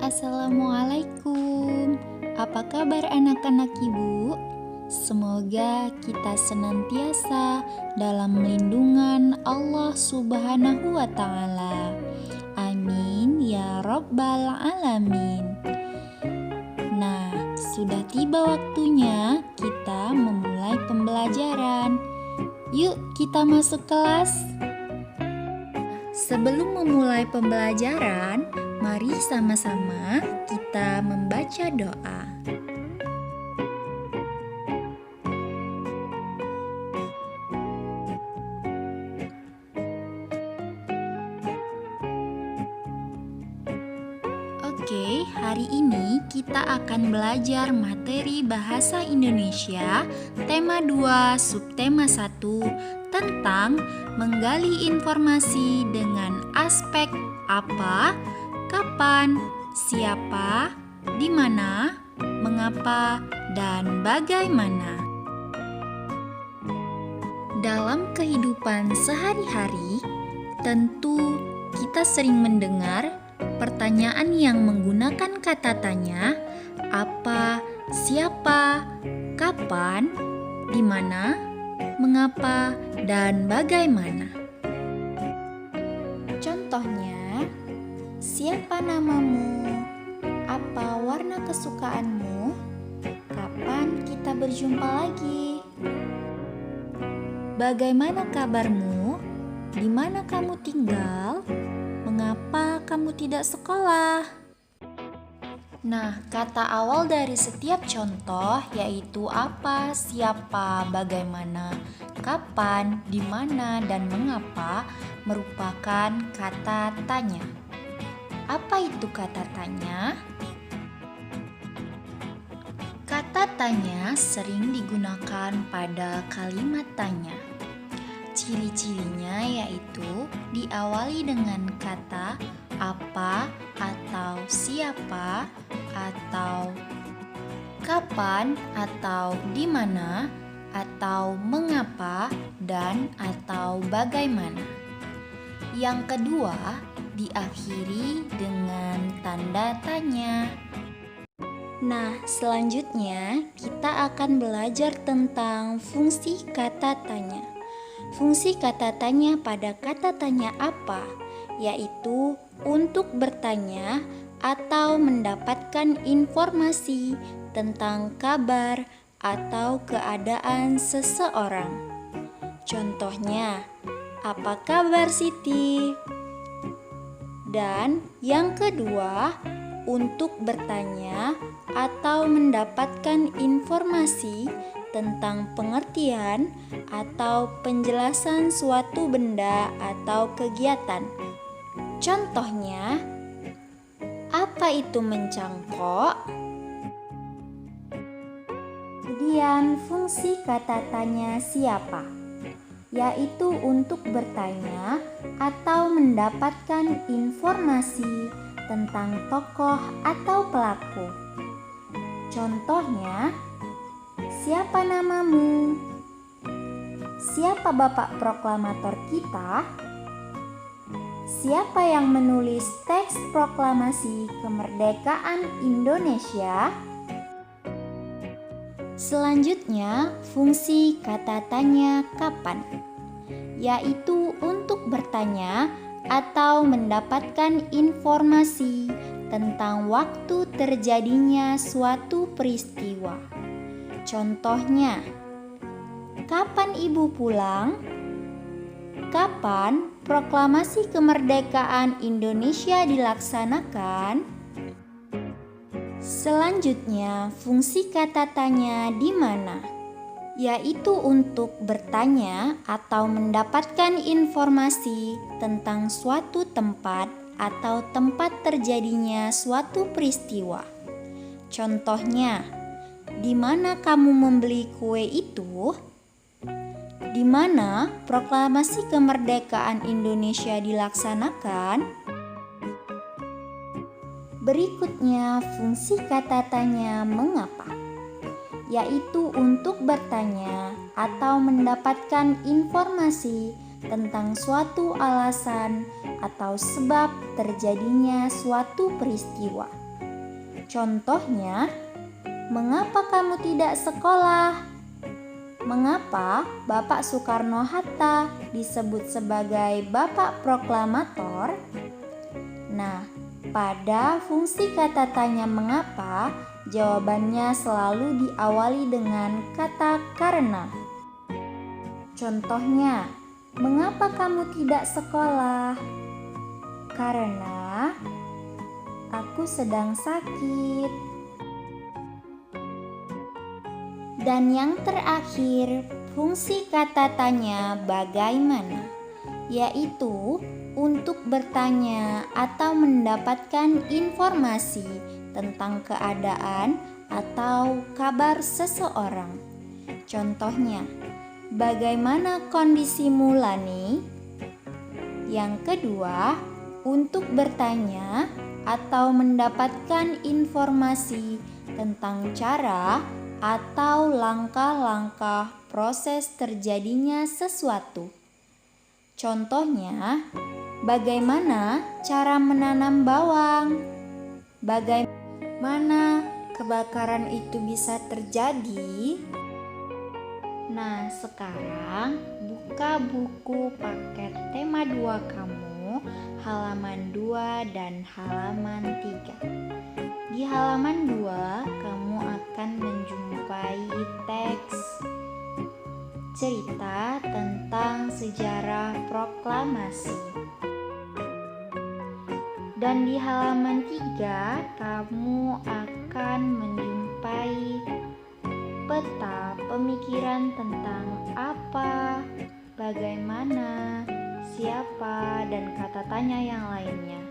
Assalamualaikum. Apa kabar anak-anak ibu? Semoga kita senantiasa dalam lindungan Allah Subhanahu wa Ta'ala. Amin ya Rabbal Alamin. Nah, sudah tiba waktunya kita memulai pembelajaran. Yuk, kita masuk kelas. Sebelum memulai pembelajaran, mari sama-sama kita membaca doa. Oke, hari ini kita akan belajar materi Bahasa Indonesia tema 2 subtema 1 tentang menggali informasi dengan aspek apa, kapan, siapa, di mana, mengapa, dan bagaimana. Dalam kehidupan sehari-hari, tentu kita sering mendengar pertanyaan yang menggunakan kata tanya, apa, siapa, kapan, di mana, mengapa, dan bagaimana. Contohnya, siapa namamu? Apa warna kesukaanmu? Kapan kita berjumpa lagi? Bagaimana kabarmu? Di mana kamu tinggal? Mengapa kamu tidak sekolah? Nah, kata awal dari setiap contoh yaitu apa, siapa, bagaimana, kapan, di mana, dan mengapa merupakan kata tanya. Apa itu kata tanya? Kata tanya sering digunakan pada kalimat tanya. Ciri-cirinya yaitu diawali dengan kata apa atau siapa atau kapan atau di mana atau mengapa dan atau bagaimana. Yang kedua diakhiri dengan tanda tanya. Nah, selanjutnya kita akan belajar tentang fungsi kata tanya. Fungsi kata tanya pada kata tanya apa, yaitu untuk bertanya atau mendapatkan informasi tentang kabar atau keadaan seseorang. Contohnya, apa kabar Siti? Dan yang kedua, untuk bertanya atau mendapatkan informasi tentang pengertian atau penjelasan suatu benda atau kegiatan. Contohnya, apa itu mencangkok? Kemudian fungsi kata tanya siapa, yaitu untuk bertanya atau mendapatkan informasi tentang tokoh atau pelaku. Contohnya, siapa namamu? Siapa bapak proklamator kita? Siapa yang menulis teks proklamasi kemerdekaan Indonesia? Selanjutnya, fungsi kata tanya kapan, yaitu untuk bertanya atau mendapatkan informasi tentang waktu terjadinya suatu peristiwa. Contohnya, kapan ibu pulang? Kapan proklamasi kemerdekaan Indonesia dilaksanakan? Selanjutnya, fungsi kata tanya di mana, yaitu untuk bertanya atau mendapatkan informasi tentang suatu tempat atau tempat terjadinya suatu peristiwa. Contohnya, di mana kamu membeli kue itu? Di mana proklamasi kemerdekaan Indonesia dilaksanakan? Berikutnya, fungsi kata tanya mengapa, yaitu untuk bertanya atau mendapatkan informasi tentang suatu alasan atau sebab terjadinya suatu peristiwa. Contohnya, mengapa kamu tidak sekolah? Mengapa Bapak Soekarno-Hatta disebut sebagai Bapak Proklamator? Nah, pada fungsi kata tanya mengapa, jawabannya selalu diawali dengan kata karena. Contohnya, mengapa kamu tidak sekolah? Karena aku sedang sakit. Dan yang terakhir, fungsi kata tanya bagaimana, yaitu untuk bertanya atau mendapatkan informasi tentang keadaan atau kabar seseorang. Contohnya, bagaimana kondisimu, Lani? Yang kedua, untuk bertanya atau mendapatkan informasi tentang cara atau langkah-langkah proses terjadinya sesuatu. Contohnya, bagaimana cara menanam bawang? Bagaimana kebakaran itu bisa terjadi? Nah, sekarang buka buku paket tema 2 kamu, halaman 2 dan halaman 3. Di halaman 2, kamu akan menjumpai teks cerita tentang sejarah proklamasi. Dan di halaman 3, kamu akan menjumpai peta pemikiran tentang apa, bagaimana, siapa, dan kata tanya yang lainnya.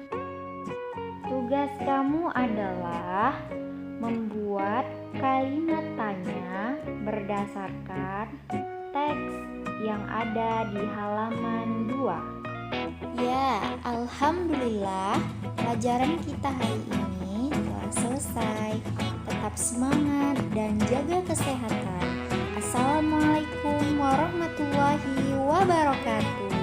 Tugas kamu adalah membuat kalimat tanya berdasarkan teks yang ada di halaman 2. Ya, alhamdulillah pelajaran kita hari ini telah selesai. Tetap semangat dan jaga kesehatan. Assalamualaikum warahmatullahi wabarakatuh.